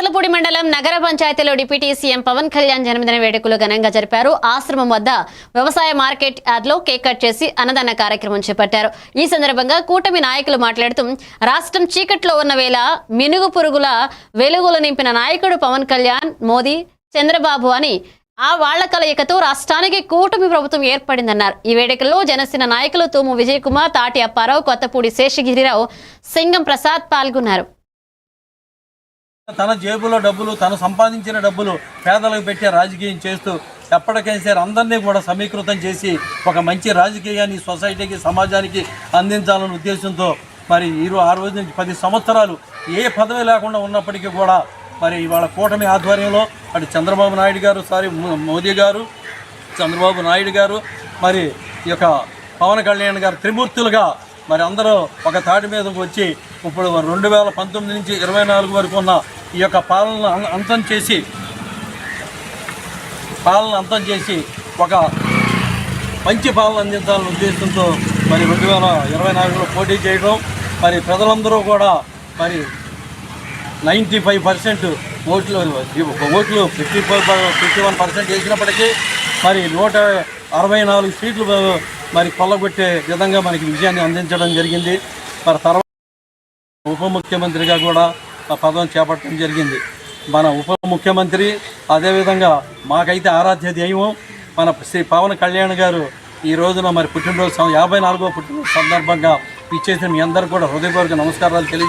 తాళ్లపూడి మండలం నగర పంచాయతీలో డిప్యూటీ సీఎం పవన్ కళ్యాణ్ జన్మదిన వేడుకలు ఘనంగా జరిపారు. ఆశ్రమం వద్ద వ్యవసాయ మార్కెట్ యార్డ్లో కేక్ కట్ చేసి అన్నదాన కార్యక్రమం చేపట్టారు. ఈ సందర్భంగా కూటమి నాయకులు మాట్లాడుతూ రాష్ట్రం చీకట్లో ఉన్న వేళ మినుగు పురుగుల వెలుగులు నింపిన నాయకుడు పవన్ కళ్యాణ్, మోదీ, చంద్రబాబు అని ఆ వాళ్ల కలయికతో రాష్ట్రానికి కూటమి ప్రభుత్వం ఏర్పడిందన్నారు. ఈ వేడుకల్లో జనసేన నాయకులు తూము విజయ్ కుమార్, తాటి అప్పారావు, కొత్తపూడి శేషగిరిరావు, సింగం ప్రసాద్ పాల్గొన్నారు. తన జేబులో డబ్బులు, తను సంపాదించిన డబ్బులు పేదలకు పెట్టే రాజకీయం చేస్తూ ఎప్పటికైనా సరే అందరినీ కూడా సమీకృతం చేసి ఒక మంచి రాజకీయాన్ని సొసైటీకి, సమాజానికి అందించాలనే ఉద్దేశంతో మరి ఆ రోజు నుంచి 10 సంవత్సరాలు ఏ పదవి లేకుండా ఉన్నప్పటికీ కూడా మరి ఇవాళ కూటమి ఆధ్వర్యంలో అటు చంద్రబాబు నాయుడు గారు, మోదీ గారు, చంద్రబాబు నాయుడు గారు, మరి ఈ యొక్క పవన్ కళ్యాణ్ గారు త్రిమూర్తులుగా మరి అందరూ ఒక తాటి మీదకు వచ్చి ఇప్పుడు 2019 నుంచి 24 వరకు ఉన్న ఈ యొక్క పాలన అంతం చేసి ఒక మంచి పాలన అందించాలనే ఉద్దేశంతో మరి 2024లో పోటీ చేయడం, మరి ప్రజలందరూ కూడా మరి 95% ఓట్లు 51% వేసినప్పటికీ మరి 164 సీట్లు మరి కొల్లగొట్టే విధంగా మనకి విజయాన్ని అందించడం జరిగింది. మరి తర్వాత ఉప ముఖ్యమంత్రిగా కూడా పదవి చేపట్టడం జరిగింది. మన ఉప ముఖ్యమంత్రి అదేవిధంగా మాకైతే ఆరాధ్య దైవం మన శ్రీ పవన్ కళ్యాణ్ గారు ఈ రోజున మరి పుట్టినరోజు 54వ పుట్టినరోజు సందర్భంగా ఇచ్చేసిన మీ అందరూ కూడా హృదయపూర్వక నమస్కారాలు తెలియజేస్తున్నాను.